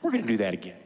We're going to do that again.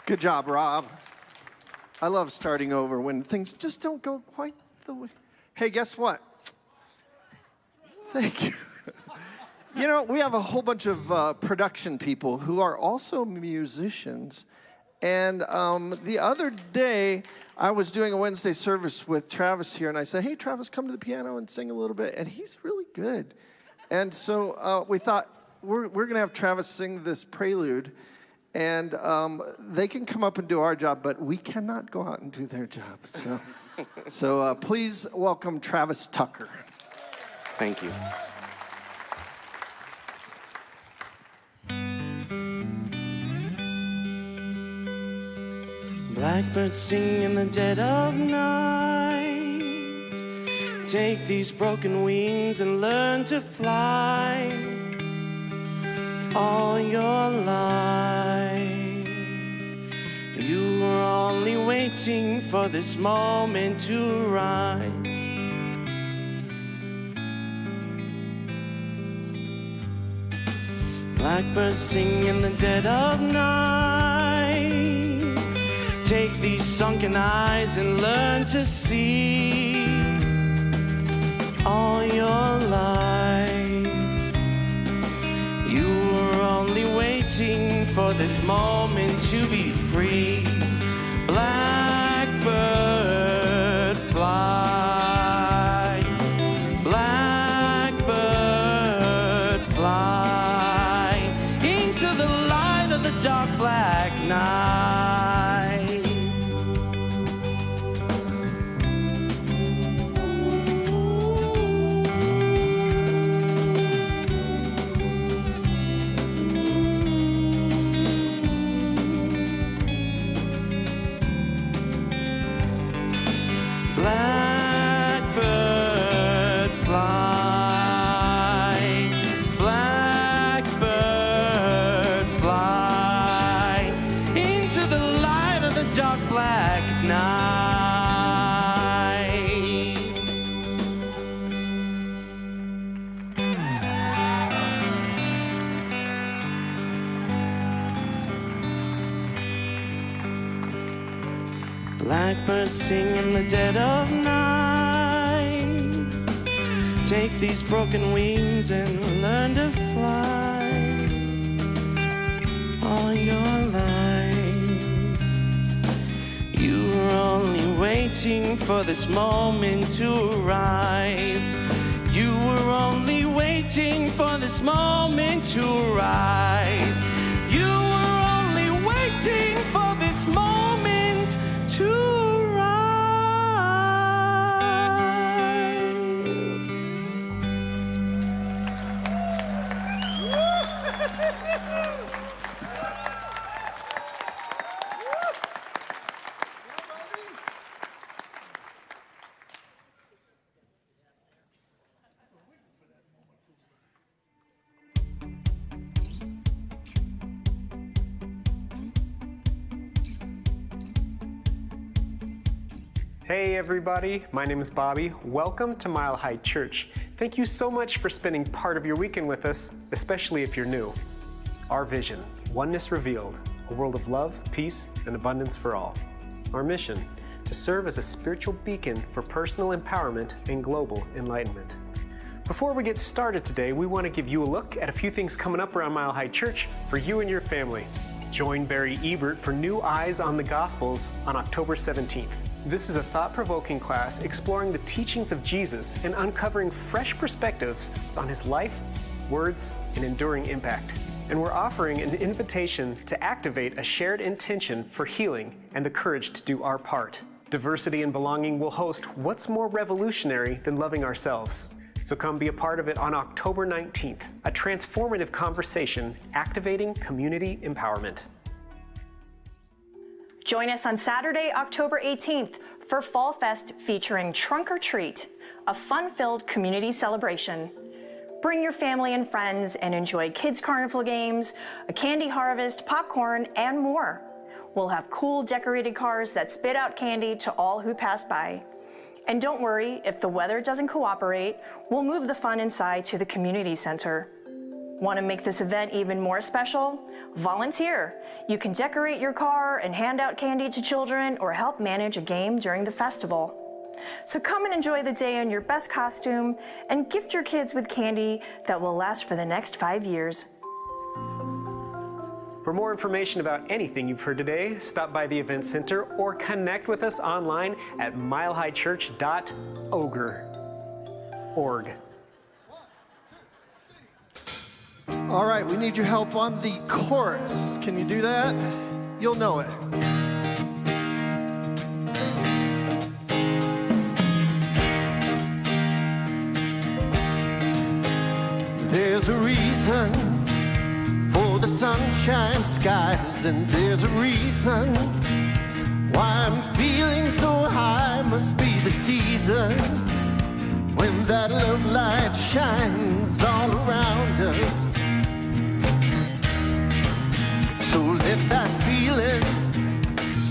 Good job, Rob. I love starting over when things just don't go quite the way. Hey, guess what? Thank you. You know, we have a whole bunch of production people who are also musicians. And the other day, I was doing a Wednesday service with Travis here, and I said, hey, Travis, come to the piano and sing a little bit. And he's really good. And so we thought, we're going to have Travis sing this prelude. And they can come up and do our job, but we cannot go out and do their job. So please welcome Travis Tucker. Thank you. Blackbirds sing in the dead of night. Take these broken wings and learn to fly. All your life, you were only waiting for this moment to rise. Blackbirds sing in the dead of night. Take these sunken eyes and learn to see. All your life, you were only waiting for this moment to be free. Blackbird fly, blackbird fly into the light of the dark black night. Blackbirds sing in the dead of night. Take these broken wings and learn to fly all your life. You were only waiting for this moment to arise. You were only waiting for this moment to arise. You were only waiting for this moment to rise. Hey everybody, my name is Bobby. Welcome to Mile High Church. Thank you so much for spending part of your weekend with us, especially if you're new. Our vision, oneness revealed, a world of love, peace, and abundance for all. Our mission, to serve as a spiritual beacon for personal empowerment and global enlightenment. Before we get started today, we want to give you a look at a few things coming up around Mile High Church for you and your family. Join Barry Ebert for New Eyes on the Gospels on October 17th. This is a thought-provoking class exploring the teachings of Jesus and uncovering fresh perspectives on his life, words, and enduring impact. And we're offering an invitation to activate a shared intention for healing and the courage to do our part. Diversity and Belonging will host What's More Revolutionary Than Loving Ourselves? So come be a part of it on October 19th, a transformative conversation activating community empowerment. Join us on Saturday, October 18th for Fall Fest featuring Trunk or Treat, a fun-filled community celebration. Bring your family and friends and enjoy kids' carnival games, a candy harvest, popcorn, and more. We'll have cool decorated cars that spit out candy to all who pass by. And don't worry, if the weather doesn't cooperate, we'll move the fun inside to the community center. Want to make this event even more special? Volunteer. You can decorate your car and hand out candy to children or help manage a game during the festival. So come and enjoy the day in your best costume and gift your kids with candy that will last for the next 5 years. For more information about anything you've heard today, stop by the event center or connect with us online at milehighchurch.org. All right, we need your help on the chorus. Can you do that? You'll know it. There's a reason for the sunshine skies, and there's a reason why I'm feeling so high. Must be the season when that love light shines all around us. So let that feeling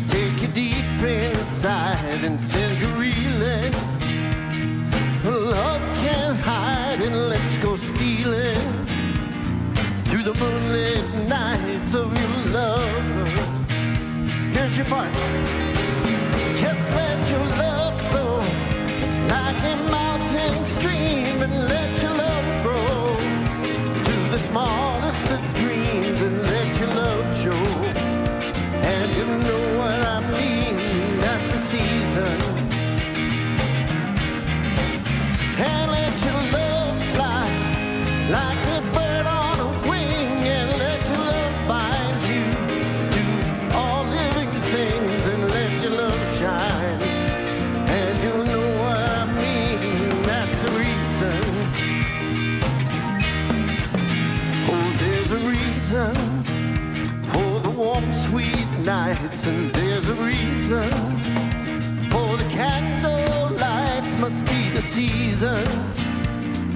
take you deep inside and send you reeling. Love can't hide, and let's go stealing through the moonlit nights of your love. Here's your part. Just let your love flow like a mountain stream, and let your love grow to the smallest of dreams, and let your love show. And you know what I mean, that's the season. And let your love fly like a bird on a wing, and let your love find you to all living things, and let your love shine. And you know what I mean, that's the reason. Oh, there's a reason for the warm, sweet nights, and there's a reason for the candle lights. Must be the season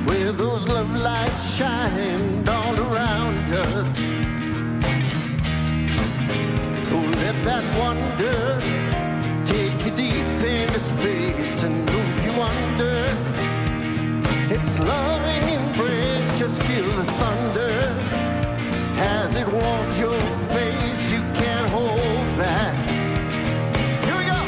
where those love lights shine all around us. Oh, let that wonder take you deep into space and move you under its loving embrace. Just feel the thunder as it warms your face. You can't hold back. Here we go.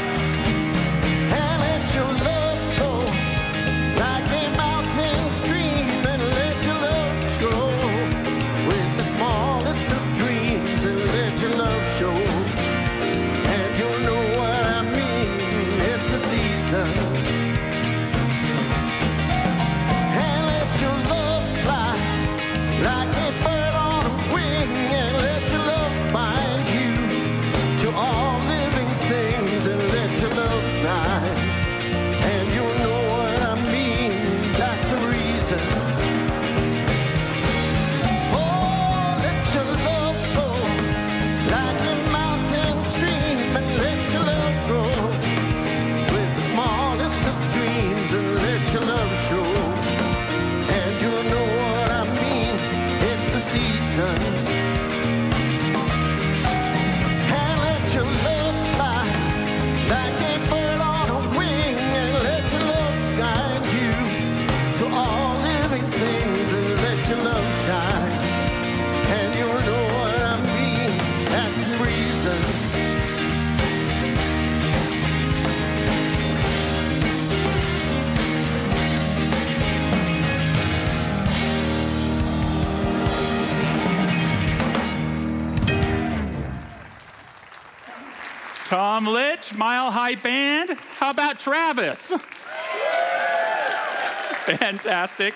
Tom Litch, Mile High Band. How about Travis? Fantastic.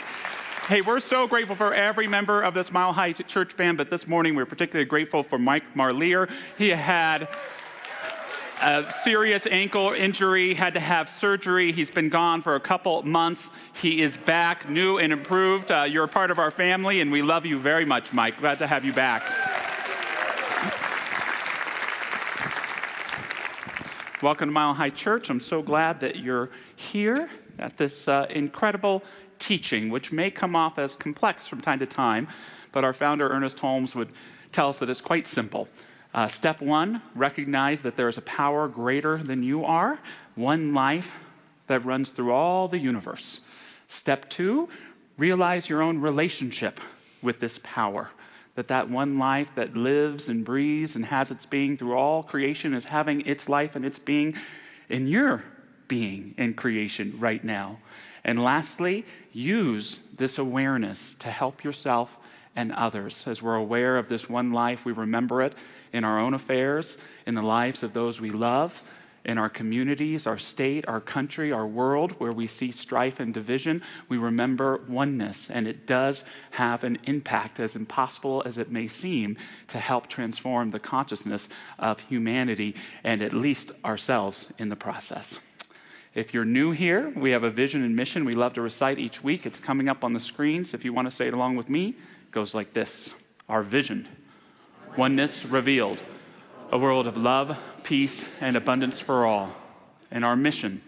Hey, we're so grateful for every member of this Mile High Church Band, but this morning we're particularly grateful for Mike Marlier. He had a serious ankle injury, had to have surgery. He's been gone for a couple months. He is back, new and improved. You're a part of our family, and we love you very much, Mike. Glad to have you back. Welcome to Mile High Church. I'm so glad that you're here at this incredible teaching, which may come off as complex from time to time, but our founder, Ernest Holmes, would tell us that it's quite simple. Step one, recognize that there is a power greater than you are, one life that runs through all the universe. Step two, realize your own relationship with this power, that one life that lives and breathes and has its being through all creation is having its life and its being in your being in creation right now. And lastly, use this awareness to help yourself and others. As we're aware of this one life, we remember it in our own affairs, in the lives of those we love, in our communities, our state, our country, our world, where we see strife and division. We remember oneness, and it does have an impact, as impossible as it may seem, to help transform the consciousness of humanity and at least ourselves in the process. If you're new here, we have a vision and mission we love to recite each week. It's coming up on the screens. If you want to say it along with me, it goes like this. Our vision, oneness revealed, a world of love, peace, and abundance for all. And our mission,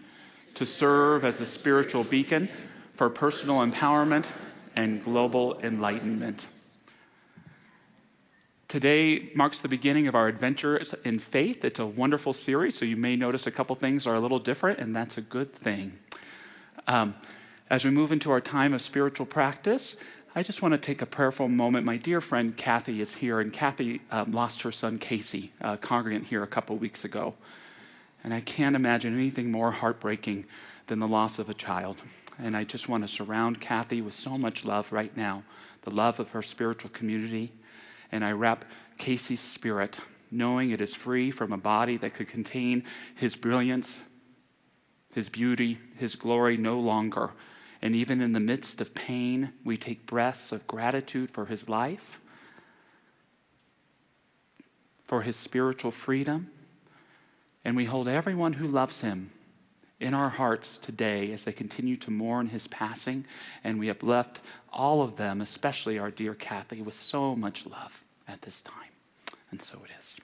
to serve as a spiritual beacon for personal empowerment and global enlightenment. Today marks the beginning of our adventure in faith. It's a wonderful series, so you may notice a couple things are a little different, and that's a good thing. As we move into our time of spiritual practice, I just want to take a prayerful moment. My dear friend Kathy is here, and Kathy lost her son Casey, a congregant here a couple weeks ago. And I can't imagine anything more heartbreaking than the loss of a child. And I just want to surround Kathy with so much love right now, the love of her spiritual community. And I wrap Casey's spirit, knowing it is free from a body that could contain his brilliance, his beauty, his glory no longer. And even in the midst of pain, we take breaths of gratitude for his life, for his spiritual freedom, and we hold everyone who loves him in our hearts today as they continue to mourn his passing, and we have left all of them, especially our dear Kathy, with so much love at this time. And so it is.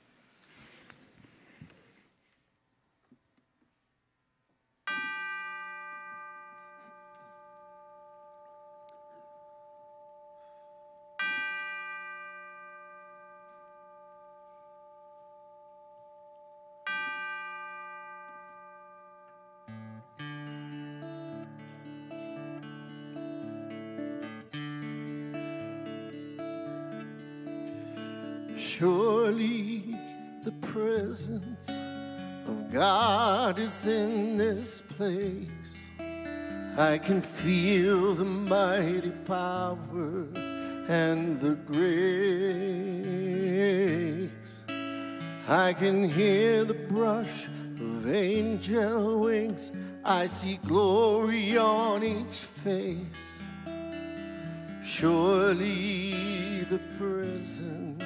Surely the presence of God is in this place. I can feel the mighty power and the grace. I can hear the brush of angel wings. I see glory on each face. Surely the presence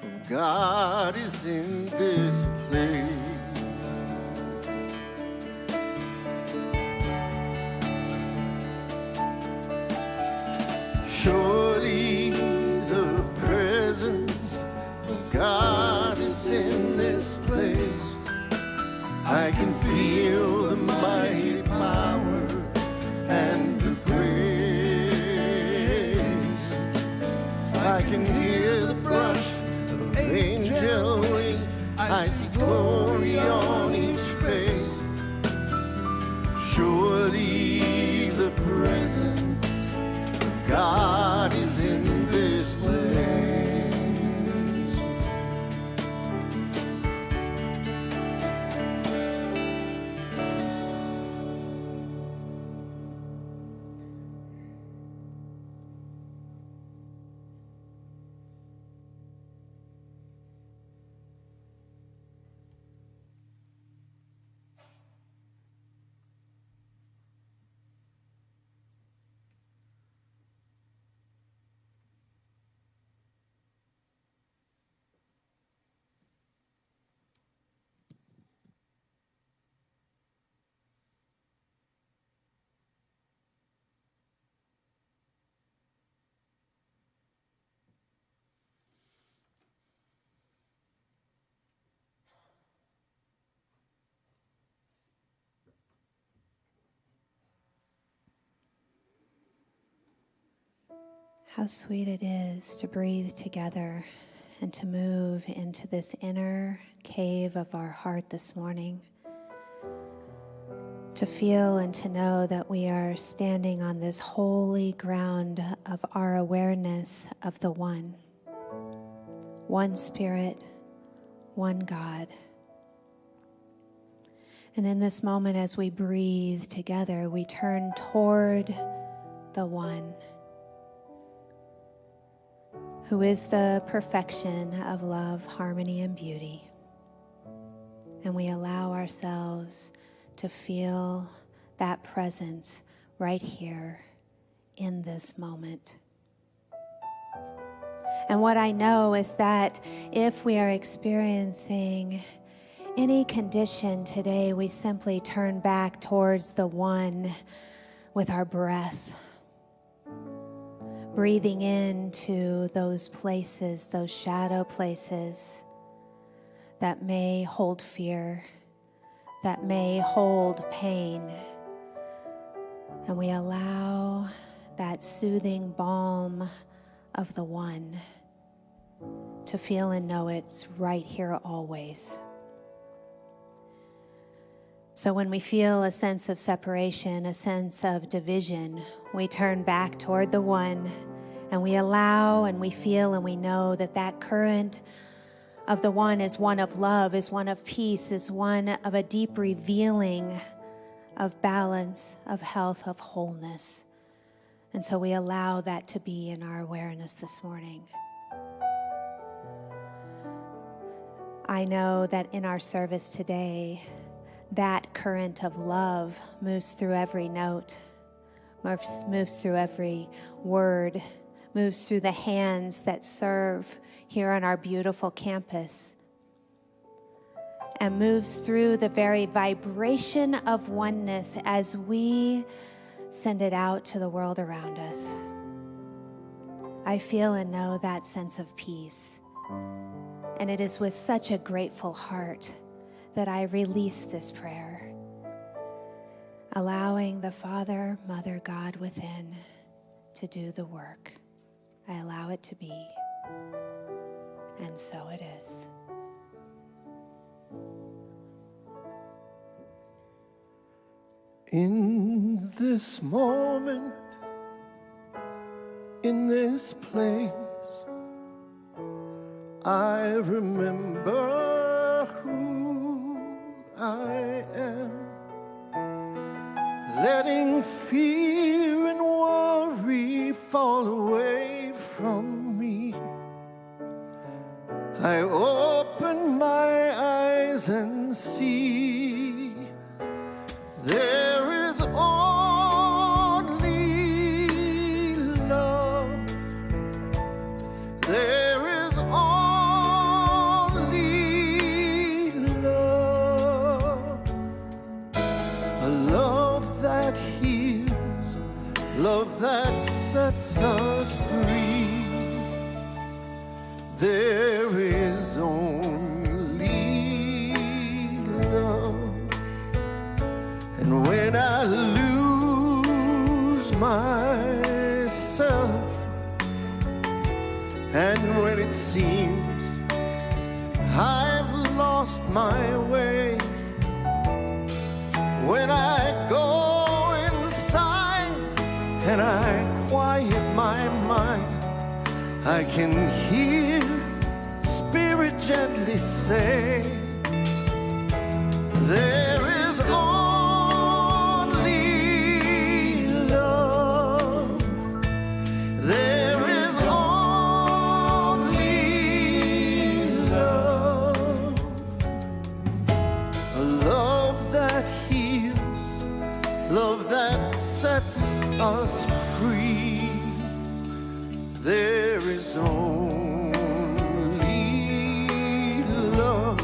of God is in this place. Surely the presence of God is in this place. I can feel the mighty power and the grace. I can hear the brush of angel wings. I see glory on each face. Surely the presence of God is in this place. How sweet it is to breathe together and to move into this inner cave of our heart this morning. To feel and to know that we are standing on this holy ground of our awareness of the one. One Spirit, one God. And in this moment, as we breathe together, we turn toward the one, who is the perfection of love, harmony, and beauty. And we allow ourselves to feel that presence right here in this moment. And what I know is that if we are experiencing any condition today, we simply turn back towards the one with our breath, breathing into those places, those shadow places that may hold fear, that may hold pain. And we allow that soothing balm of the one to feel and know it's right here always. So when we feel a sense of separation, a sense of division, we turn back toward the one, and we allow and we feel and we know that that current of the one is one of love, is one of peace, is one of a deep revealing of balance, of health, of wholeness. And so we allow that to be in our awareness this morning. I know that in our service today, that current of love moves through every note, moves through every word, moves through the hands that serve here on our beautiful campus, and moves through the very vibration of oneness as we send it out to the world around us. I feel and know that sense of peace, and it is with such a grateful heart that I release this prayer, allowing the Father, Mother, God within to do the work. I allow it to be, and so it is. In this moment, in this place, I remember who I am, letting fear and worry fall away from me. I open my eyes and see there is only love. There is only love. A love that heals, love that sets us free. There is only love. And when I lose myself, and when it seems I've lost my way, when I go inside and I quiet my mind, I can hear Spirit gently say, there is only love. There is only love. A love that heals, love that sets us free. There is only love.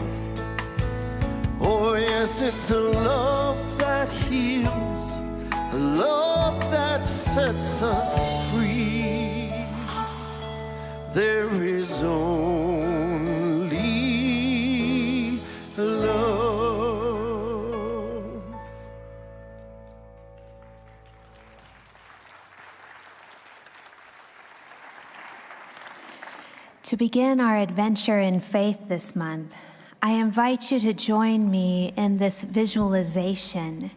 Oh yes, it's a love that heals, a love that sets us free. There is only love. To begin our adventure in faith this month, I invite you to join me in this visualization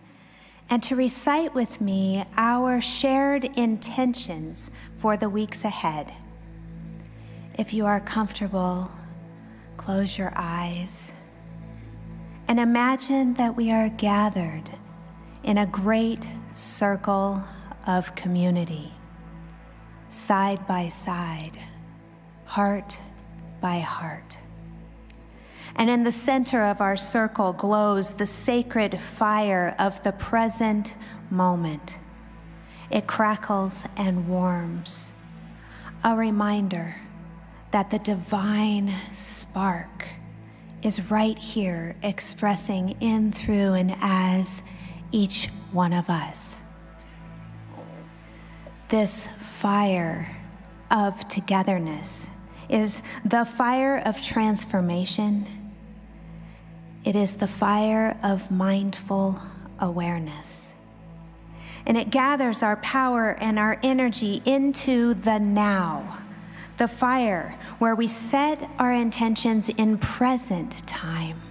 and to recite with me our shared intentions for the weeks ahead. If you are comfortable, close your eyes and imagine that we are gathered in a great circle of community, side by side, heart by heart. And in the center of our circle glows the sacred fire of the present moment. It crackles and warms, a reminder that the divine spark is right here, expressing in, through, and as each one of us. This fire of togetherness is the fire of transformation. It is the fire of mindful awareness. And it gathers our power and our energy into the now, the fire where we set our intentions in present time.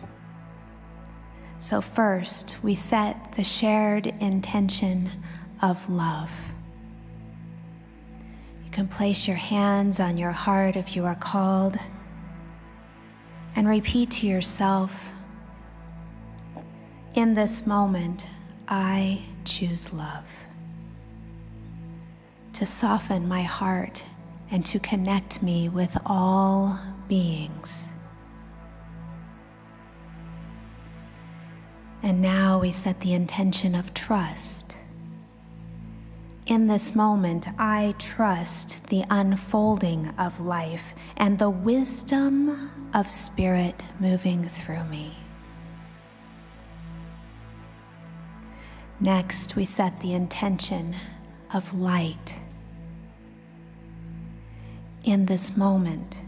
So first, we set the shared intention of love. You can place your hands on your heart if you are called and repeat to yourself, in this moment, I choose love. To soften my heart and to connect me with all beings. And now we set the intention of trust. In this moment, I trust the unfolding of life and the wisdom of Spirit moving through me. Next, we set the intention of light. In this moment,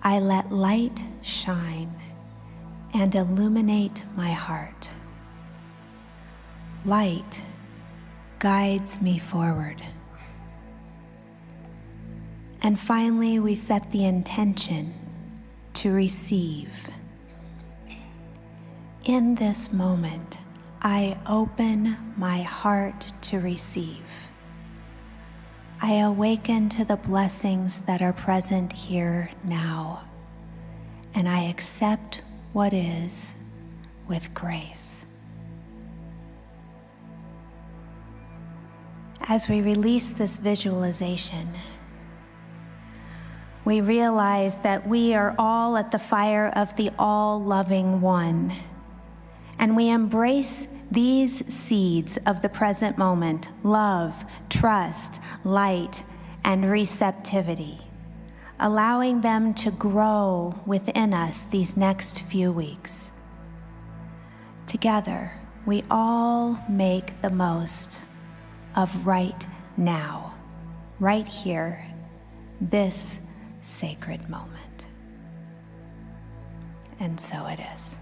I let light shine and illuminate my heart. Light guides me forward. And finally, we set the intention to receive. In this moment, I open my heart to receive. I awaken to the blessings that are present here now, and I accept what is with grace. As we release this visualization, we realize that we are all at the fire of the all-loving one, and we embrace these seeds of the present moment: love, trust, light, and receptivity, allowing them to grow within us these next few weeks. Together, we all make the most of right now, right here, this sacred moment. And so it is.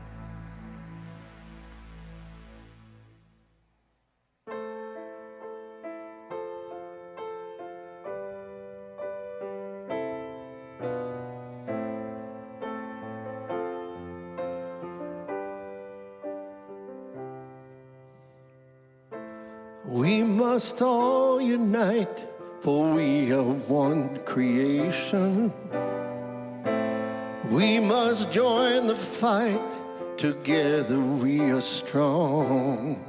We must all unite, for we are one creation. We must join the fight, together we are strong.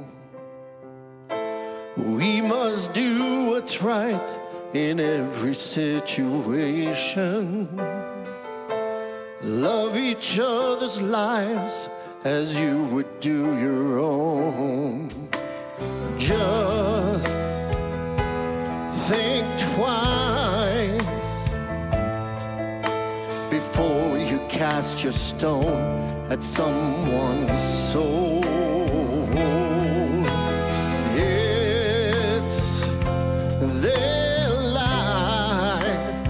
We must do what's right in every situation. Love each other's lives as you would do your own. Just think twice before you cast your stone at someone's soul. It's their life,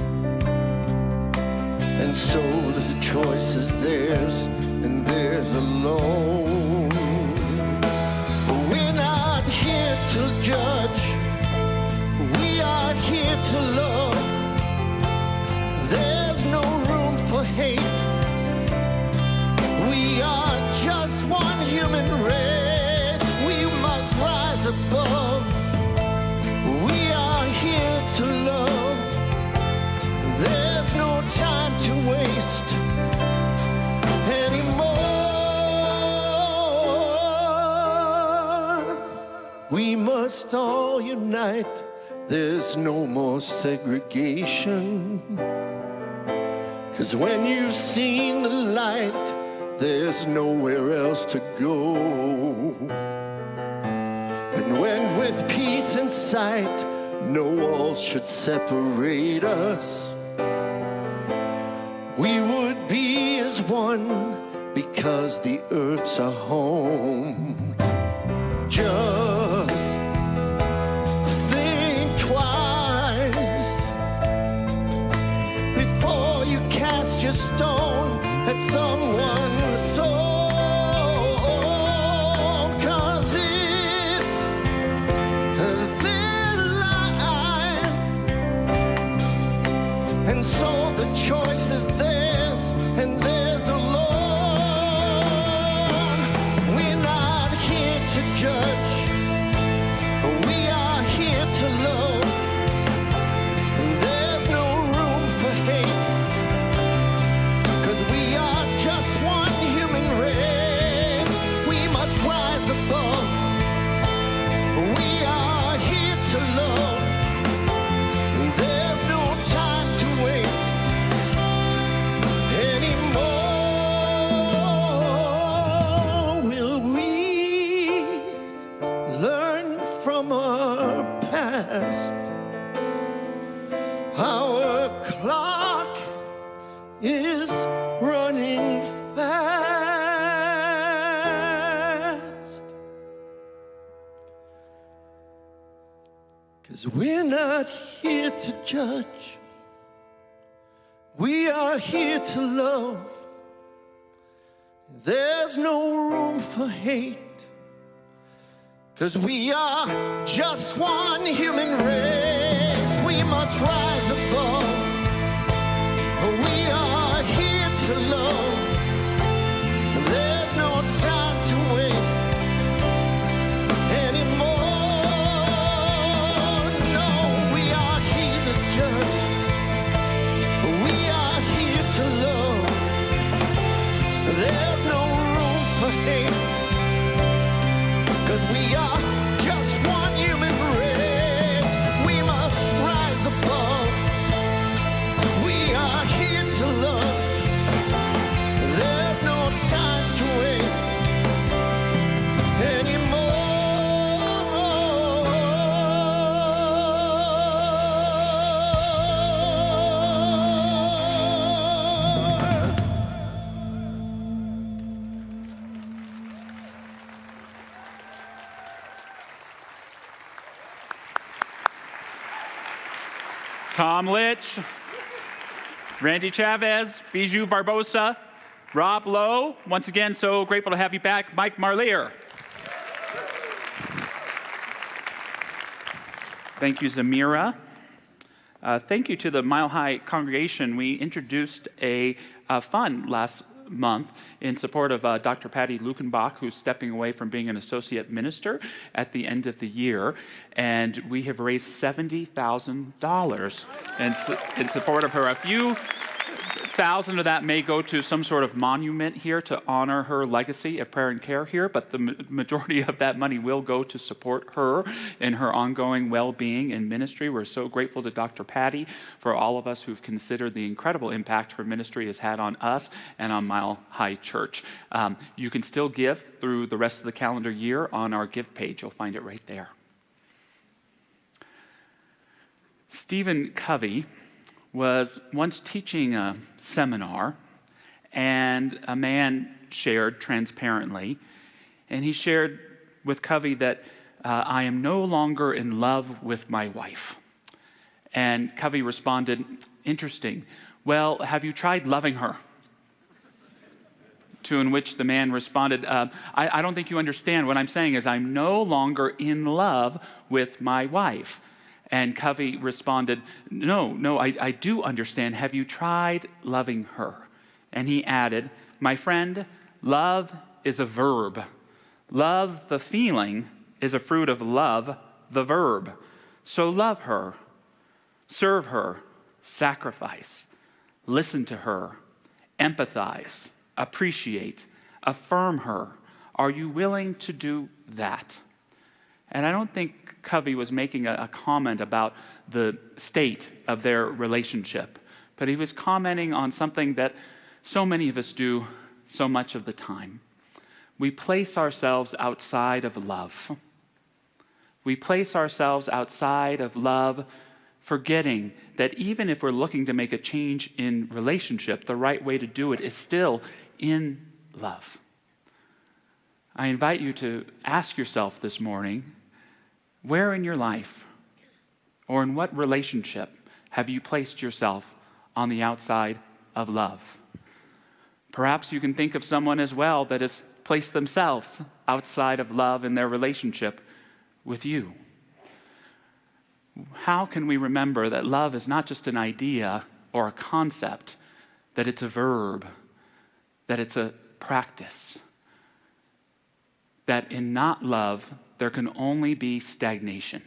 and so the choice is theirs and theirs alone. To judge, we are here to love. There's no room segregation. 'Cause when you've seen the light, there's nowhere else to go. And when with peace in sight, no walls should separate us, we would be as one because the earth's our home. Just think twice before you cast your stone at someone's soul, 'cause it's their life, and so the choice is theirs, and theirs alone. We're not here to judge, we are here to love. There's no room for hate, 'cause we are just one human race. We must rise above. We are here to love. There's no time to waste anymore. Will we learn from our past? Our clock is running fast. 'Cause we're not here to judge, we are here to love. There's no room for hate, 'cause we are just one human race. We must rise above. We are here to love. There's no time to waste anymore. No, we are here to judge. We are here to love. There's no room for hate, 'cause we are just one human race. We must rise above. We are here to love. There's no time to waste anymore. Tom Litch, Randy Chavez, Bijou Barbosa, Rob Lowe. Once again, so grateful to have you back. Mike Marlier. Thank you, Zamira. Thank you to the Mile High congregation. We introduced a fund last month in support of Dr. Patty Lukenbach, who's stepping away from being an associate minister at the end of the year. And we have raised $70,000 in support of her. A few thousand of that may go to some sort of monument here to honor her legacy of prayer and care here, but the majority of that money will go to support her in her ongoing well-being and ministry. We're so grateful to Dr. Patty for all of us who've considered the incredible impact her ministry has had on us and on Mile High Church. You can still give through the rest of the calendar year on our Give page. You'll find it right there. Stephen Covey was once teaching a seminar, and a man shared transparently, and he shared with Covey that I am no longer in love with my wife. And Covey responded, interesting. Well, have you tried loving her? To in which the man responded, I don't think you understand. What I'm saying is I'm no longer in love with my wife. And Covey responded, no, I do understand. Have you tried loving her? And he added, my friend, love is a verb. Love, the feeling, is a fruit of love, the verb. So love her, serve her, sacrifice, listen to her, empathize, appreciate, affirm her. Are you willing to do that? And I don't think Covey was making a comment about the state of their relationship, but he was commenting on something that so many of us do so much of the time. We place ourselves outside of love. We place ourselves outside of love, forgetting that even if we're looking to make a change in relationship, the right way to do it is still in love. I invite you to ask yourself this morning, where in your life or in what relationship have you placed yourself on the outside of love? Perhaps you can think of someone as well that has placed themselves outside of love in their relationship with you. How can we remember that love is not just an idea or a concept, that it's a verb, that it's a practice, that in not love, there can only be stagnation,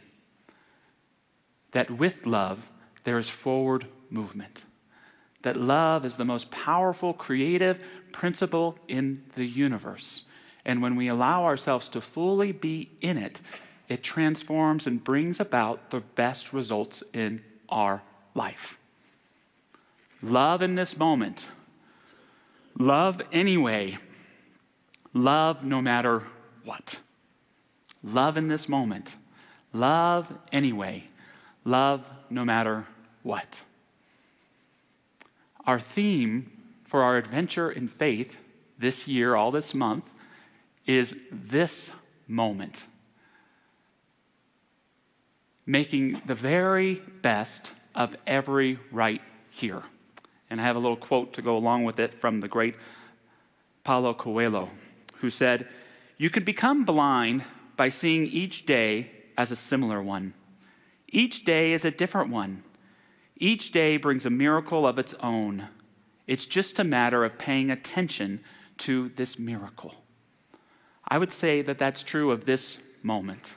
that with love, there is forward movement, that love is the most powerful creative principle in the universe. And when we allow ourselves to fully be in it, it transforms and brings about the best results in our life. Love in this moment. Love anyway. Love no matter what. Love in this moment. Love anyway. Love no matter what. Our theme for our adventure in faith this year, all this month, is this moment. Making the very best of every right here. And I have a little quote to go along with it from the great Paulo Coelho, who said, "You can become blind by seeing each day as a similar one. Each day is a different one. Each day brings a miracle of its own. It's just a matter of paying attention to this miracle." I would say that that's true of this moment.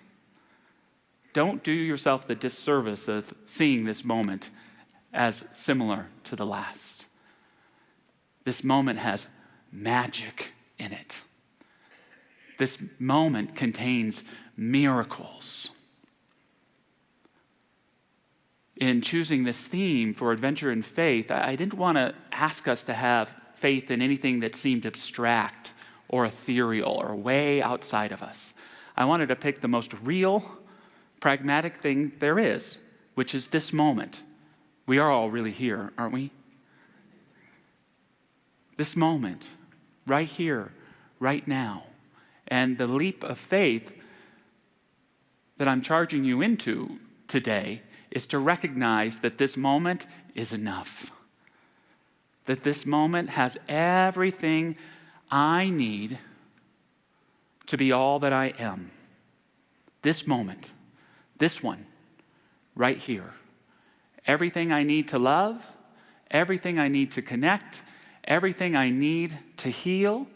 Don't do yourself the disservice of seeing this moment as similar to the last. This moment has magic in it. This moment contains miracles. In choosing this theme for Adventure in Faith, I didn't want to ask us to have faith in anything that seemed abstract or ethereal or way outside of us. I wanted to pick the most real, pragmatic thing there is, which is this moment. We are all really here, aren't we? This moment, right here, right now. And the leap of faith that I'm charging you into today is to recognize that this moment is enough. That this moment has everything I need to be all that I am. This moment. This one, right here. Everything I need to love, everything I need to connect, everything I need to heal,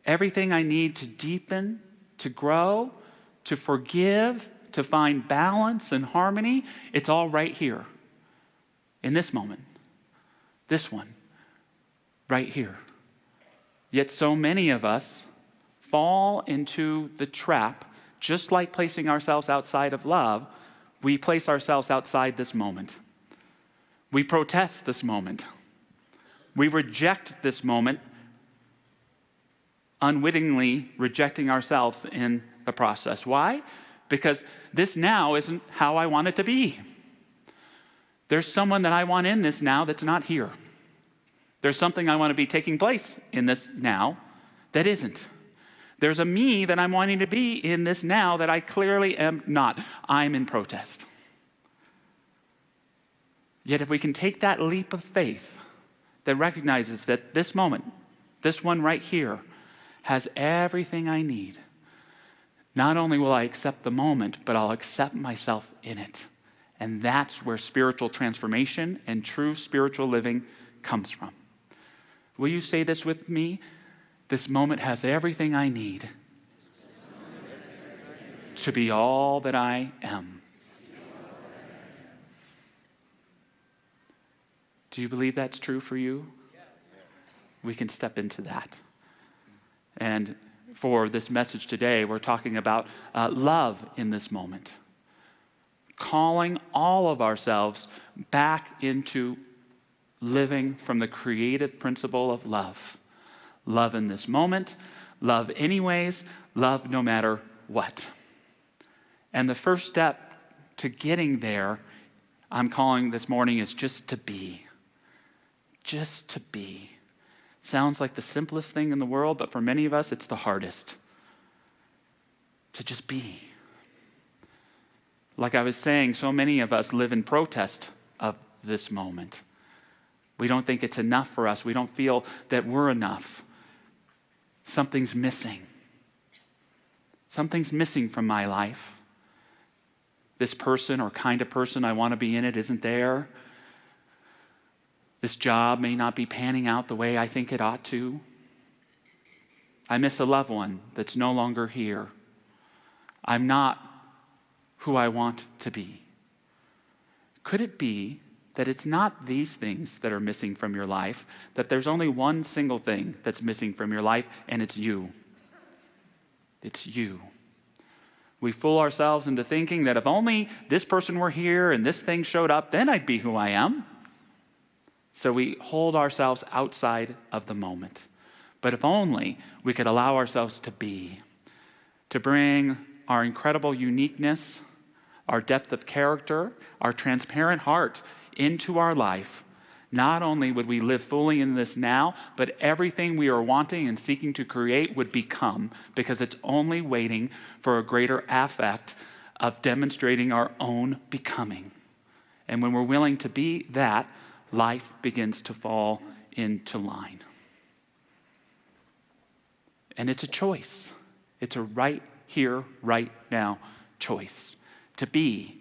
everything I need to deepen, to grow, to forgive, to find balance and harmony, it's all right here. In this moment. This one, right here. Yet so many of us fall into the trap. Just like placing ourselves outside of love, we place ourselves outside this moment. We protest this moment. We reject this moment, unwittingly rejecting ourselves in the process. Why? Because this now isn't how I want it to be. There's someone that I want in this now that's not here. There's something I want to be taking place in this now that isn't. There's a me that I'm wanting to be in this now that I clearly am not. I'm in protest. Yet if we can take that leap of faith that recognizes that this moment, this one right here, has everything I need, not only will I accept the moment, but I'll accept myself in it. And that's where spiritual transformation and true spiritual living comes from. Will you say this with me? This moment has everything I need to be all that I am. Do you believe that's true for you? We can step into that. And for this message today, we're talking about love in this moment. Calling all of ourselves back into living from the creative principle of love. Love in this moment, love anyways, love no matter what. And the first step to getting there, I'm calling this morning, is just to be. Just to be. Sounds like the simplest thing in the world, but for many of us, it's the hardest. To just be. Like I was saying, so many of us live in protest of this moment. We don't think it's enough for us. We don't feel that we're enough. Something's missing. Something's missing from my life. This person or kind of person I want to be in it isn't there. This job may not be panning out the way I think it ought to. I miss a loved one that's no longer here. I'm not who I want to be. Could it be that it's not these things that are missing from your life, that there's only one single thing that's missing from your life, and it's you? It's you. We fool ourselves into thinking that if only this person were here and this thing showed up, then I'd be who I am. So we hold ourselves outside of the moment. But if only we could allow ourselves to be, to bring our incredible uniqueness, our depth of character, our transparent heart into our life, not only would we live fully in this now, but everything we are wanting and seeking to create would become, because it's only waiting for a greater affect of demonstrating our own becoming. And when we're willing to be that, life begins to fall into line. And it's a choice. It's a right here, right now choice. To be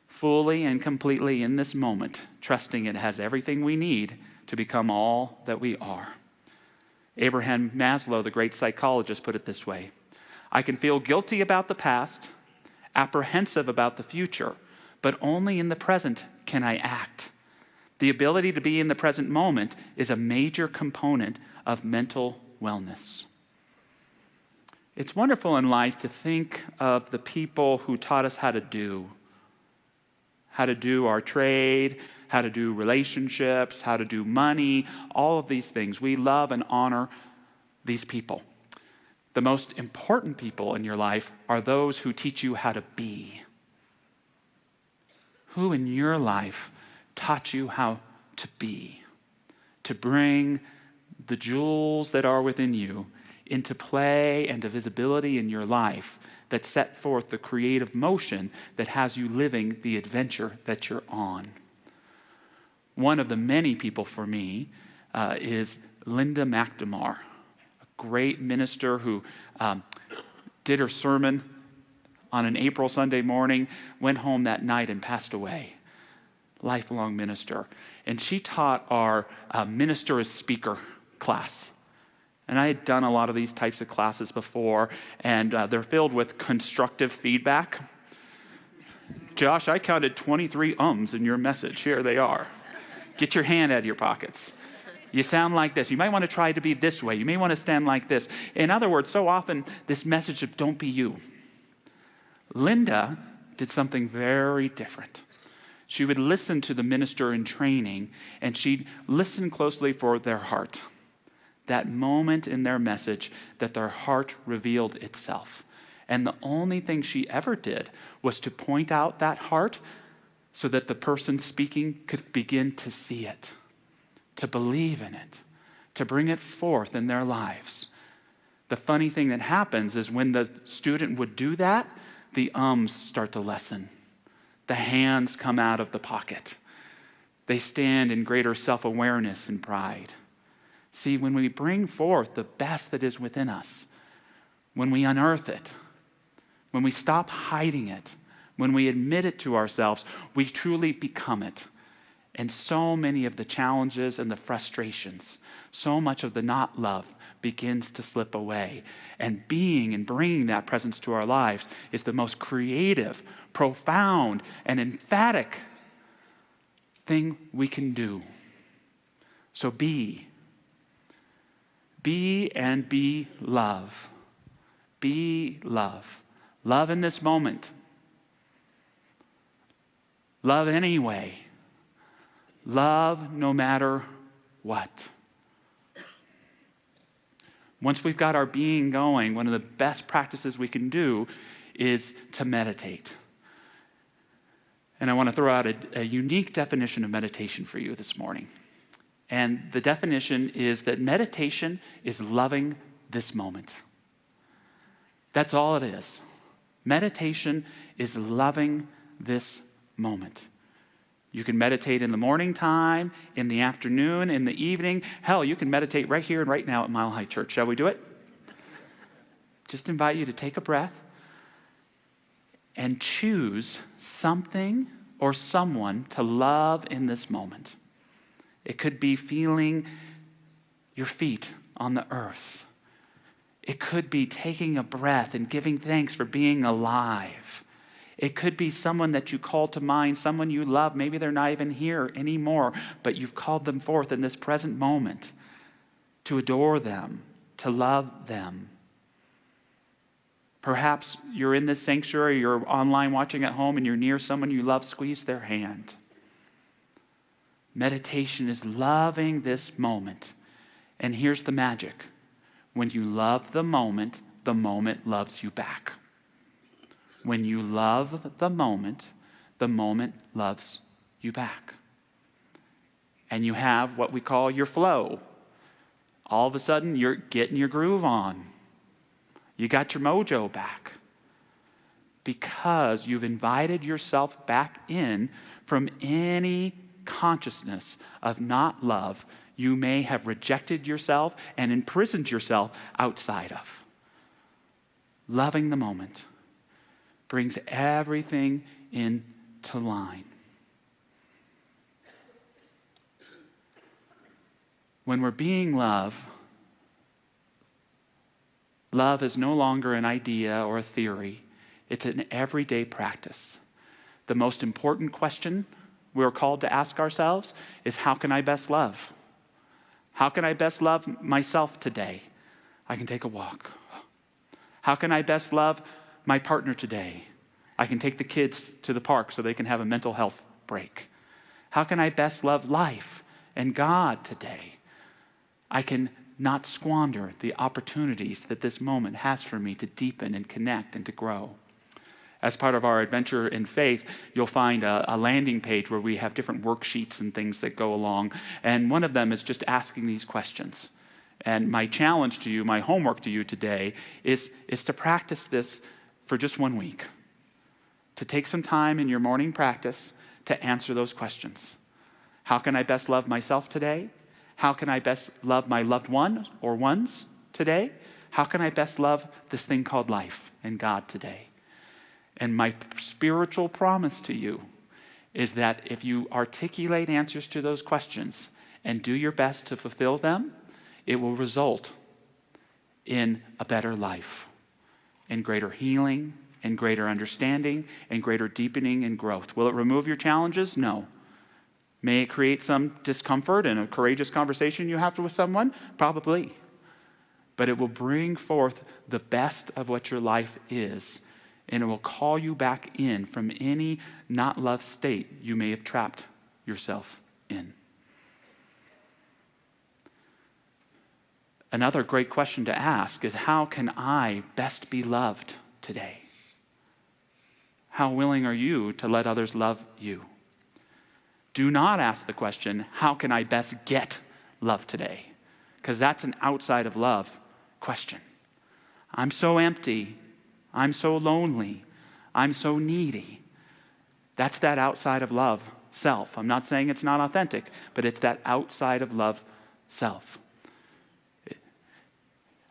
fully and completely in this moment, trusting it has everything we need to become all that we are. Abraham Maslow, the great psychologist, put it this way: I can feel guilty about the past, apprehensive about the future, but only in the present can I act. The ability to be in the present moment is a major component of mental wellness. It's wonderful in life to think of the people who taught us how to do our trade, how to do relationships, how to do money, all of these things. We love and honor these people. The most important people in your life are those who teach you how to be. Who in your life taught you how to be, to bring the jewels that are within you into play and to visibility in your life that set forth the creative motion that has you living the adventure that you're on? One of the many people for me is Linda McNamara, a great minister who did her sermon on an April Sunday morning, went home that night and passed away. Lifelong minister. And she taught our minister as speaker class. And I had done a lot of these types of classes before, and they're filled with constructive feedback. Josh, I counted 23 ums in your message. Here they are. Get your hand out of your pockets. You sound like this. You might want to try to be this way. You may want to stand like this. In other words, so often this message of don't be you. Linda did something very different. She would listen to the minister in training, and she'd listen closely for their heart. That moment in their message that their heart revealed itself. And the only thing she ever did was to point out that heart so that the person speaking could begin to see it, to believe in it, to bring it forth in their lives. The funny thing that happens is when the student would do that, the ums start to lessen. The hands come out of the pocket. They stand in greater self-awareness and pride. See, when we bring forth the best that is within us, when we unearth it, when we stop hiding it, when we admit it to ourselves, we truly become it. And so many of the challenges and the frustrations, so much of the not love begins to slip away. And being and bringing that presence to our lives is the most creative, profound, and emphatic thing we can do. So be and be love. be love. Love in this moment. Love anyway. Love no matter what. Once we've got our being going, one of the best practices we can do is to meditate. And I want to throw out a unique definition of meditation for you this morning. And the definition is that meditation is loving this moment. That's all it is. Meditation is loving this moment. You can meditate in the morning time, in the afternoon, in the evening. Hell, you can meditate right here and right now at Mile High Church. Shall we do it? Just invite you to take a breath and choose something or someone to love in this moment. It could be feeling your feet on the earth. It could be taking a breath and giving thanks for being alive. It could be someone that you call to mind, someone you love. Maybe they're not even here anymore, but you've called them forth in this present moment to adore them, to love them. Perhaps you're in this sanctuary, you're online watching at home, and you're near someone you love. Squeeze their hand. Meditation is loving this moment. And here's the magic. When you love the moment loves you back. When you love the moment loves you back. And you have what we call your flow. All of a sudden, you're getting your groove on. You got your mojo back. Because you've invited yourself back in from any consciousness of not love you may have rejected yourself and imprisoned yourself outside of. Loving the moment brings everything into line. When we're being love is no longer an idea or a theory. It's an everyday practice. The most important question we're called to ask ourselves is, how can I best love? How can I best love myself today? I can take a walk. How can I best love my partner today? I can take the kids to the park so they can have a mental health break. How can I best love life and God today? I can not squander the opportunities that this moment has for me to deepen and connect and to grow. As part of our adventure in faith, you'll find a landing page where we have different worksheets and things that go along. And one of them is just asking these questions. And my challenge to you, my homework to you today is to practice this for just 1 week. To take some time in your morning practice to answer those questions. How can I best love myself today? How can I best love my loved one or ones today? How can I best love this thing called life and God today? And my spiritual promise to you is that if you articulate answers to those questions and do your best to fulfill them, it will result in a better life, in greater healing, in greater understanding, and greater deepening and growth. Will it remove your challenges? No. May it create some discomfort and a courageous conversation you have with someone? Probably. But it will bring forth the best of what your life is, and it will call you back in from any not love state you may have trapped yourself in. Another great question to ask is, how can I best be loved today? How willing are you to let others love you? Do not ask the question, how can I best get love today? Because that's an outside of love question. I'm so empty. I'm so lonely. I'm so needy. That's that outside of love self. I'm not saying it's not authentic, but it's that outside of love self.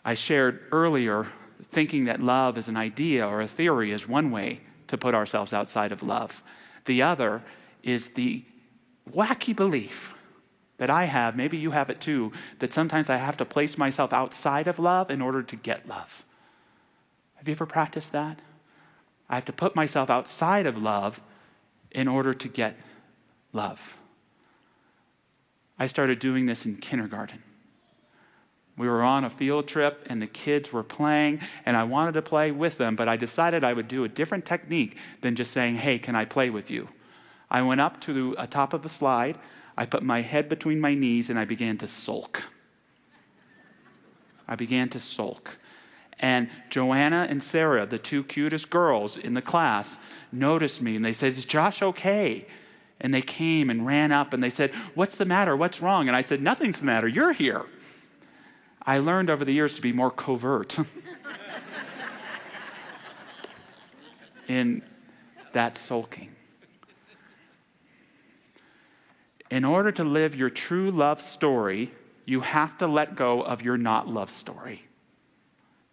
I shared earlier, thinking that love is an idea or a theory is one way to put ourselves outside of love. The other is the wacky belief that I have, maybe you have it too, that sometimes I have to place myself outside of love in order to get love. Have you ever practiced that? I have to put myself outside of love in order to get love. I started doing this in kindergarten. We were on a field trip, and the kids were playing, and I wanted to play with them, but I decided I would do a different technique than just saying, hey, can I play with you? I went up to the top of the slide, I put my head between my knees, and I began to sulk. And Joanna and Sarah, the two cutest girls in the class, noticed me, and they said, is Josh okay? And they came and ran up, and they said, what's the matter? What's wrong? And I said, nothing's the matter. You're here. I learned over the years to be more covert in that sulking. In order to live your true love story, you have to let go of your not love story.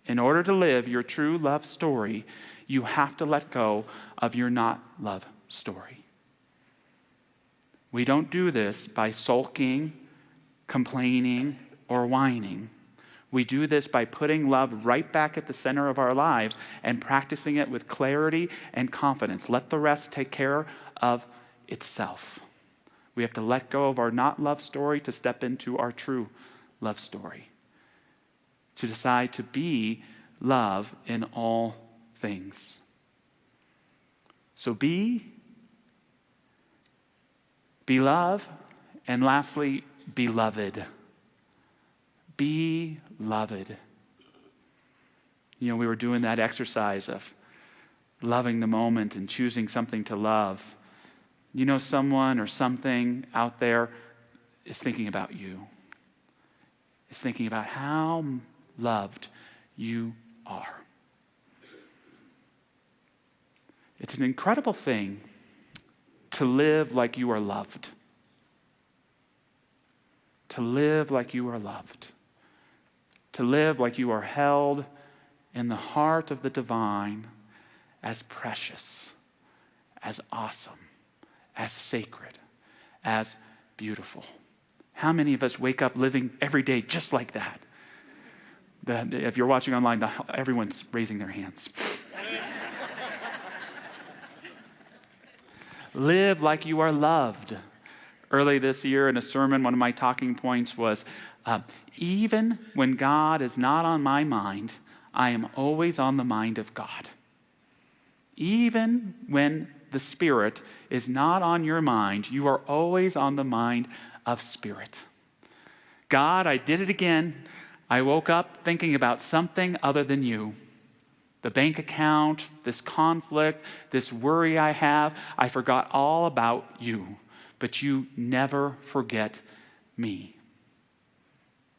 In order to live your true love story, you have to let go of your not love story. We don't do this by sulking, complaining, or whining. We do this by putting love right back at the center of our lives and practicing it with clarity and confidence. Let the rest take care of itself. We have to let go of our not love story to step into our true love story. To decide to be love in all things. So be love, and lastly, beloved. Beloved. You know, we were doing that exercise of loving the moment and choosing something to love. You know, someone or something out there is thinking about you. Is thinking about how loved you are. It's an incredible thing to live like you are loved. To live like you are loved. To live like you are held in the heart of the divine as precious, as awesome, as sacred, as beautiful. How many of us wake up living every day just like that? If you're watching online, everyone's raising their hands. Live like you are loved. Early this year in a sermon, one of my talking points was, even when God is not on my mind, I am always on the mind of God. Even when the Spirit is not on your mind, you are always on the mind of Spirit. God, I did it again. I woke up thinking about something other than you. The bank account, this conflict, this worry I have, I forgot all about you. But you never forget me.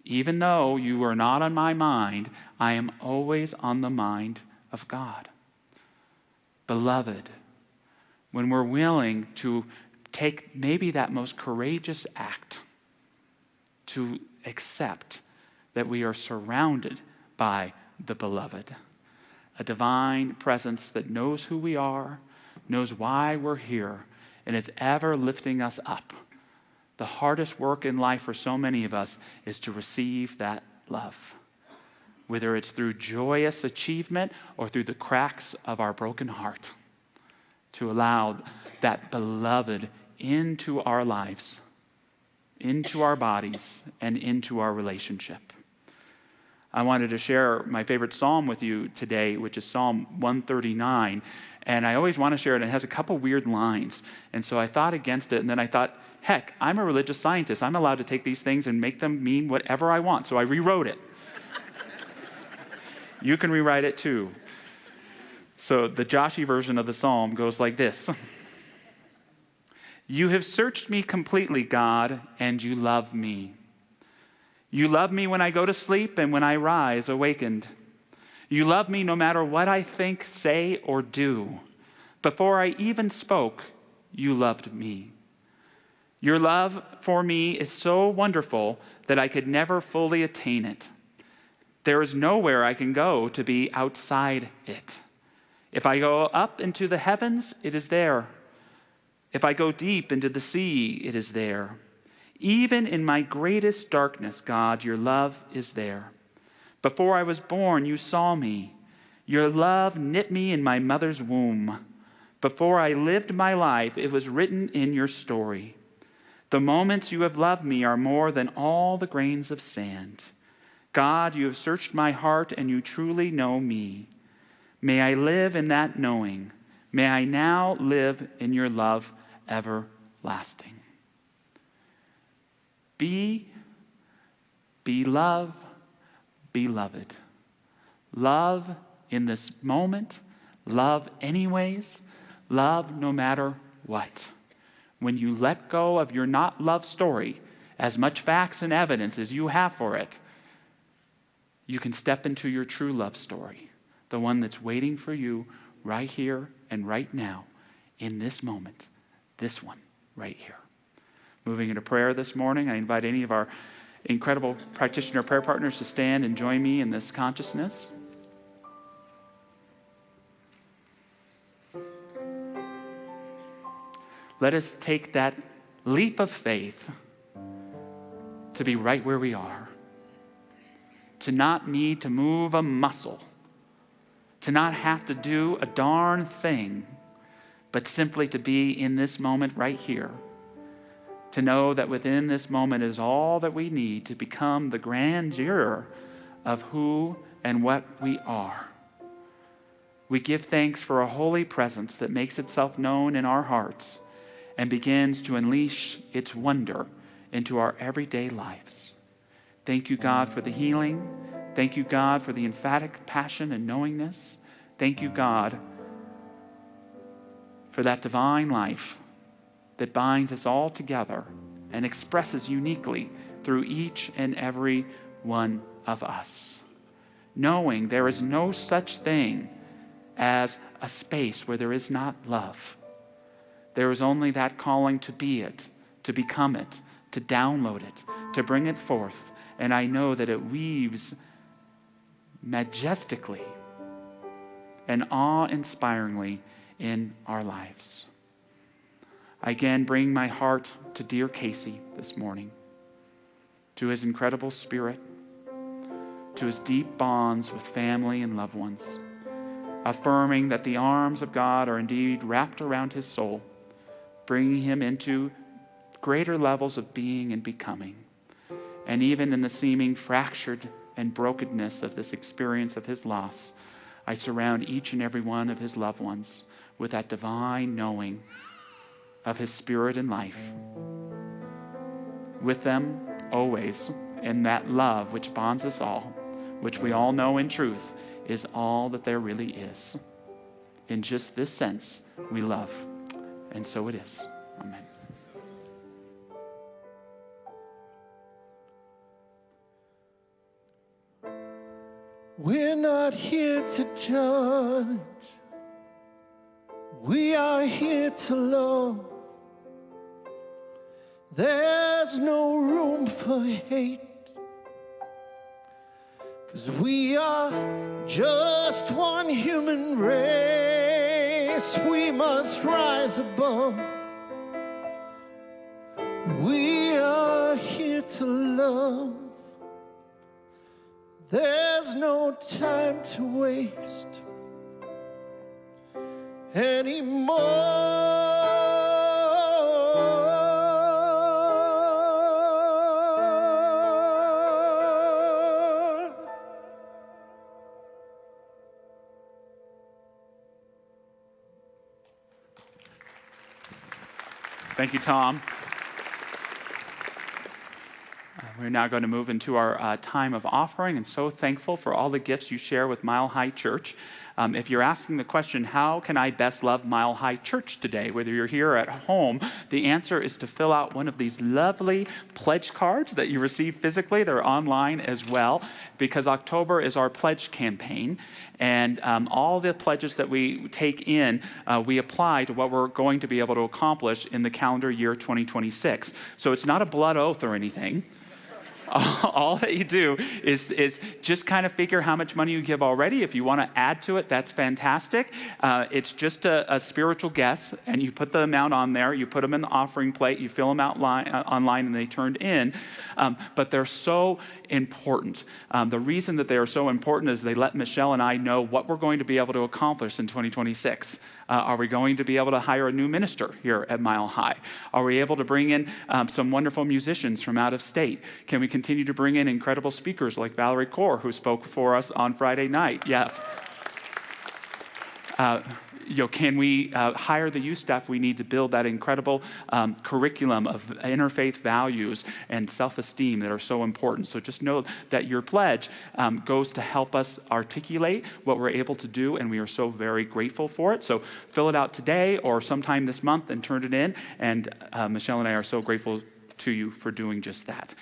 Even though you are not on my mind, I am always on the mind of God. Beloved, when we're willing to take maybe that most courageous act to accept that we are surrounded by the beloved, a divine presence that knows who we are, knows why we're here, and is ever lifting us up. The hardest work in life for so many of us is to receive that love, whether it's through joyous achievement or through the cracks of our broken heart, to allow that beloved into our lives, into our bodies, and into our relationship. I wanted to share my favorite psalm with you today, which is Psalm 139. And I always want to share it. It has a couple weird lines. And so I thought against it, and then I thought, heck, I'm a religious scientist. I'm allowed to take these things and make them mean whatever I want. So I rewrote it. You can rewrite it too. So the Joshy version of the psalm goes like this. You have searched me completely, God, and you love me. You love me when I go to sleep and when I rise awakened. You love me no matter what I think, say, or do. Before I even spoke, you loved me. Your love for me is so wonderful that I could never fully attain it. There is nowhere I can go to be outside it. If I go up into the heavens, it is there. If I go deep into the sea, it is there. Even in my greatest darkness, God, your love is there. Before I was born, you saw me. Your love knit me in my mother's womb. Before I lived my life, it was written in your story. The moments you have loved me are more than all the grains of sand. God, you have searched my heart and you truly know me. May I live in that knowing. May I now live in your love everlasting. Be love, beloved. Love in this moment. Love anyways. Love no matter what. When you let go of your not love story, as much facts and evidence as you have for it, you can step into your true love story, the one that's waiting for you right here and right now, in this moment, this one right here. Moving into prayer this morning, I invite any of our incredible practitioner prayer partners to stand and join me in this consciousness. Let us take that leap of faith to be right where we are, to not need to move a muscle, to not have to do a darn thing, but simply to be in this moment right here, to know that within this moment is all that we need to become the grandeur of who and what we are. We give thanks for a holy presence that makes itself known in our hearts and begins to unleash its wonder into our everyday lives. Thank you, God, for the healing. Thank you, God, for the emphatic passion and knowingness. Thank you, God, for that divine life that binds us all together and expresses uniquely through each and every one of us. Knowing there is no such thing as a space where there is not love. There is only that calling to be it, to become it, to download it, to bring it forth. And I know that it weaves majestically and awe-inspiringly in our lives. I again bring my heart to dear Casey this morning, to his incredible spirit, to his deep bonds with family and loved ones, affirming that the arms of God are indeed wrapped around his soul, bringing him into greater levels of being and becoming. And even in the seeming fractured and brokenness of this experience of his loss, I surround each and every one of his loved ones with that divine knowing of his spirit and life. With them always, in that love which bonds us all, which we all know in truth is all that there really is. In just this sense, we love. And so it is. Amen. We're not here to judge. We are here to love. There's no room for hate, 'cause we are just one human race. We must rise above. We are here to love. There's no time to waste anymore. Thank you, Tom. We're now going to move into our time of offering, and so thankful for all the gifts you share with Mile High Church. If you're asking the question, how can I best love Mile High Church today, whether you're here or at home, the answer is to fill out one of these lovely pledge cards that you receive physically. They're online as well, because October is our pledge campaign, and all the pledges that we take in, we apply to what we're going to be able to accomplish in the calendar year 2026. So it's not a blood oath or anything. All that you do is just kind of figure how much money you give already. If you want to add to it, that's fantastic. It's just a spiritual guess, and you put the amount on there. You put them in the offering plate. You fill them out online, and they turned in. But they're so important. The reason that they are so important is they let Michelle and I know what we're going to be able to accomplish in 2026. Are we going to be able to hire a new minister here at Mile High? Are we able to bring in some wonderful musicians from out of state? Can we continue to bring in incredible speakers like Valerie Kaur, who spoke for us on Friday night? Yes. Can we hire the youth staff we need to build that incredible curriculum of interfaith values and self-esteem that are so important? So just know that your pledge goes to help us articulate what we're able to do, and we are so very grateful for it. So fill it out today or sometime this month and turn it in, and Michelle and I are so grateful to you for doing just that.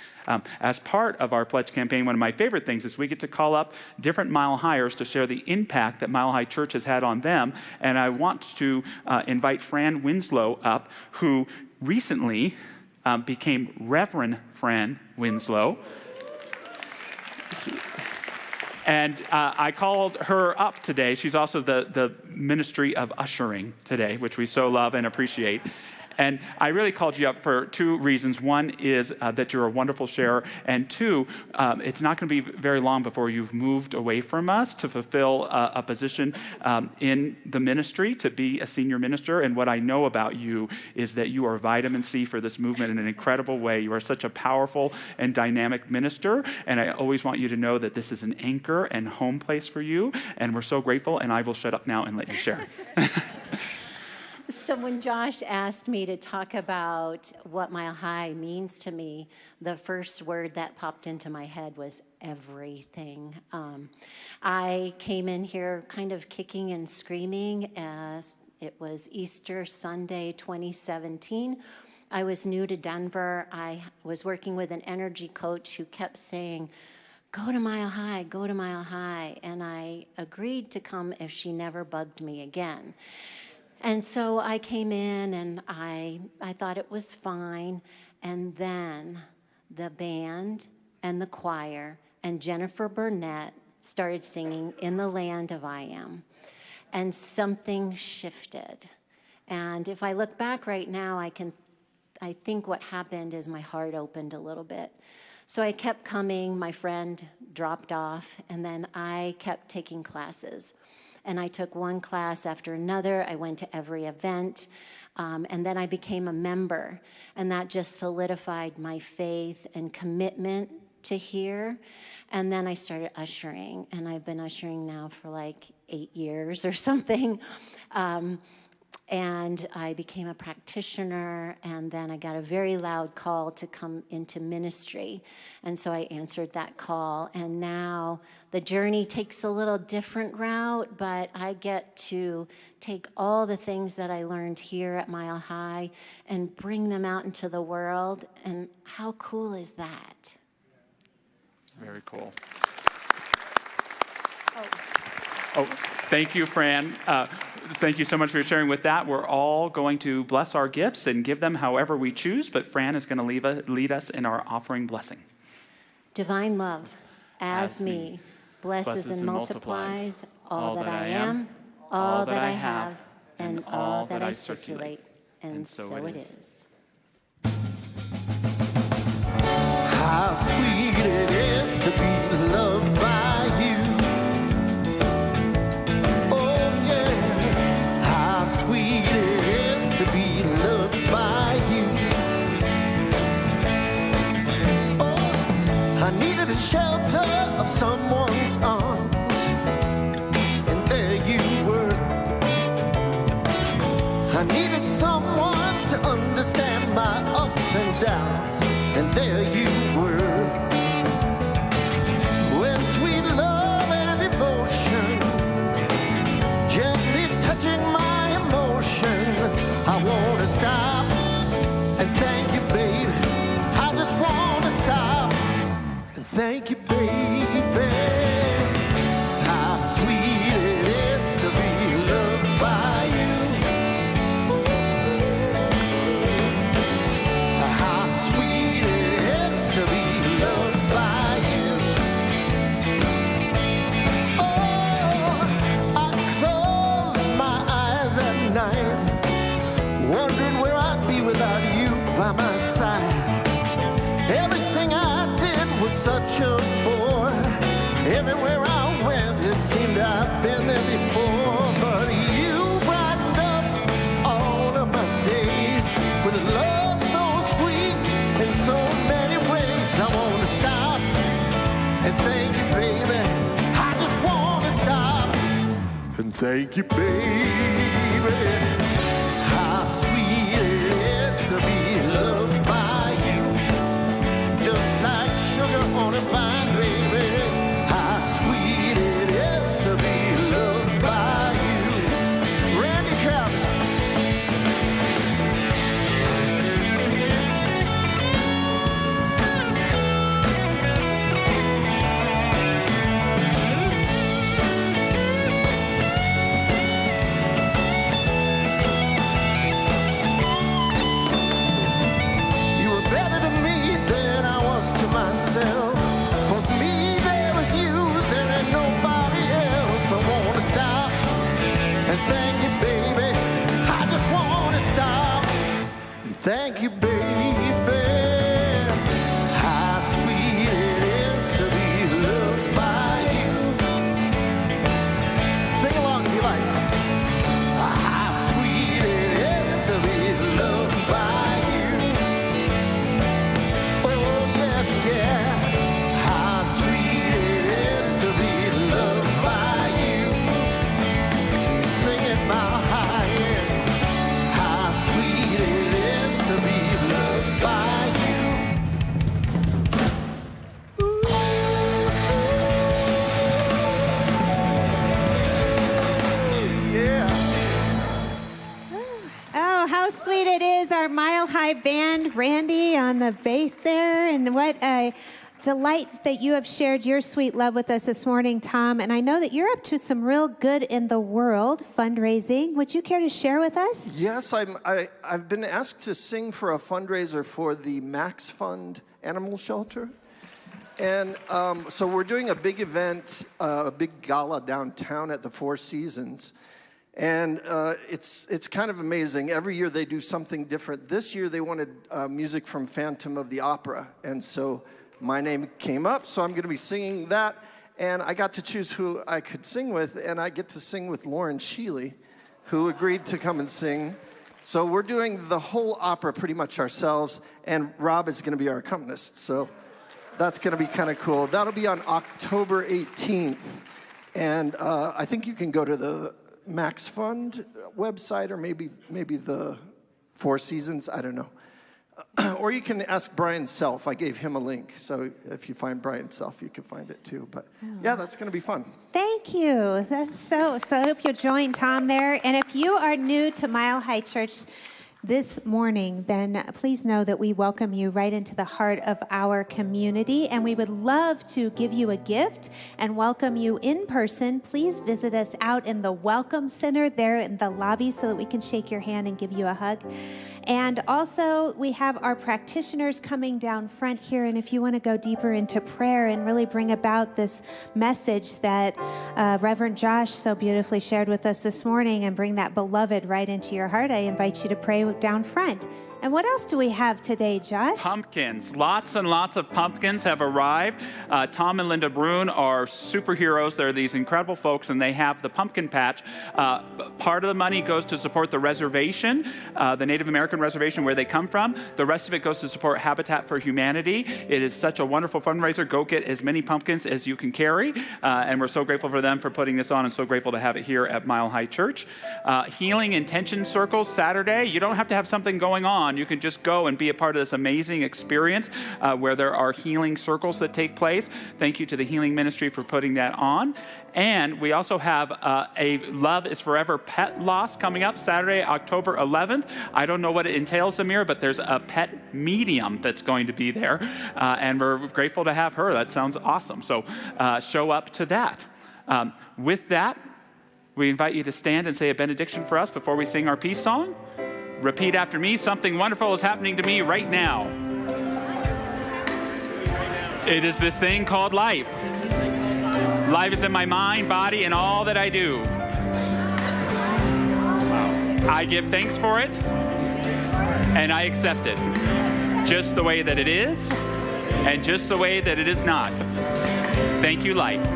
As part of our pledge campaign, one of my favorite things is we get to call up different Mile Highers to share the impact that Mile High Church has had on them. And I want to invite Fran Winslow up, who recently became Reverend Fran Winslow. And I called her up today. She's also the ministry of ushering today, which we so love and appreciate. And I really called you up for two reasons. One is that you're a wonderful sharer. And two, it's not going to be very long before you've moved away from us to fulfill a position in the ministry, to be a senior minister. And what I know about you is that you are vitamin C for this movement in an incredible way. You are such a powerful and dynamic minister. And I always want you to know that this is an anchor and home place for you. And we're so grateful. And I will shut up now and let you share. So when Josh asked me to talk about what Mile High means to me, the first word that popped into my head was everything. I came in here kind of kicking and screaming as it was Easter Sunday 2017. I was new to Denver. I was working with an energy coach who kept saying, "Go to Mile High, go to Mile High." And I agreed to come if she never bugged me again. And so I came in and I thought it was fine. And then the band and the choir and Jennifer Burnett started singing "In the Land of I Am." And something shifted. And if I look back right now, I think what happened is my heart opened a little bit. So I kept coming, my friend dropped off, and then I kept taking classes. And I took one class after another. I went to every event. And then I became a member. And that just solidified my faith and commitment to here. And then I started ushering. And I've been ushering now for like 8 years or something. And I became a practitioner, and then I got a very loud call to come into ministry. And so I answered that call, and now the journey takes a little different route, but I get to take all the things that I learned here at Mile High and bring them out into the world, and how cool is that? Very cool. Oh, thank you, Fran. Thank you so much for sharing with that. We're all going to bless our gifts and give them however we choose, but Fran is going to lead us in our offering blessing. Divine love, as me, blesses and multiplies all that I am, all that I have, and all that I circulate. And so it is. How sweet it is to be loved by you. Oh yeah, how sweet it is to be loved by you. Oh, I needed the shelter of someone's arms, and there you were. I needed someone to understand my ups and downs, and there you were. With sweet love and devotion, gently touching my emotion, I want to stop and thank you, baby. I just want to stop and thank you, baby. How sweet it is to be loved by you. How sweet it is to be loved by you. Oh, I close my eyes at night, wondering where I'd be without you by my side. Everything I did was such a bore. Everywhere I went, it seemed I've been there before. But you brightened Thank you, baby. How sweet it is to be loved by you. Just like sugar on a vine, baby. How sweet it is to be loved by you. Randy Travis. Myself. For me, there was you, there ain't nobody else. I wanna stop and thank you, baby. I just wanna stop and thank you, baby. How sweet it is to be loved by you. Sing along if you like. How sweet it is to be loved by you. Yeah, how sweet it is to be loved by you. Sing it, Mile High, yeah. How sweet it is to be loved by you. Yeah. Oh, how sweet it is, our Mile High Band, Randy on the bass there, and what a delight that you have shared your sweet love with us this morning, Tom. And I know that you're up to some real good in the world fundraising. Would you care to share with us? Yes, I've been asked to sing for a fundraiser for the Max Fund Animal Shelter. And so we're doing a big event, a big gala downtown at the Four Seasons. And it's kind of amazing. Every year they do something different. This year they wanted music from Phantom of the Opera. And so my name came up, so I'm going to be singing that. And I got to choose who I could sing with, and I get to sing with Lauren Sheely, who agreed to come and sing. So we're doing the whole opera pretty much ourselves, and Rob is going to be our accompanist. So that's going to be kind of cool. That'll be on October 18th. And I think you can go to the Max Fund website, or maybe the Four Seasons, I don't know. Or you can ask Brian Self. I gave him a link, so if you find Brian Self, you can find it too. But yeah, that's going to be fun. Thank you. That's so I hope you'll join Tom there. And if you are new to Mile High Church this morning, then please know that we welcome you right into the heart of our community, and we would love to give you a gift and welcome you in person. Please visit us out in the Welcome Center there in the lobby so that we can shake your hand and give you a hug. And also, we have our practitioners coming down front here, and if you want to go deeper into prayer and really bring about this message that Reverend Josh so beautifully shared with us this morning and bring that beloved right into your heart, I invite you to pray down front. And what else do we have today, Josh? Pumpkins. Lots and lots of pumpkins have arrived. Tom and Linda Brune are superheroes. They're these incredible folks, and they have the pumpkin patch. Part of the money goes to support the reservation, the Native American reservation where they come from. The rest of it goes to support Habitat for Humanity. It is such a wonderful fundraiser. Go get as many pumpkins as you can carry. And we're so grateful for them for putting this on, and so grateful to have it here at Mile High Church. Healing Intention Circles Saturday. You don't have to have something going on. You can just go and be a part of this amazing experience where there are healing circles that take place. Thank you to the Healing Ministry for putting that on. And we also have a Love is Forever pet loss coming up Saturday, October 11th. I don't know what it entails, Amir, but there's a pet medium that's going to be there. And we're grateful to have her. That sounds awesome. So show up to that. With that, we invite you to stand and say a benediction for us before we sing our peace song. Repeat after me. Something wonderful is happening to me right now. It is this thing called life. Life is in my mind, body, and all that I do. I give thanks for it, and I accept it. Just the way that it is, and just the way that it is not. Thank you, life.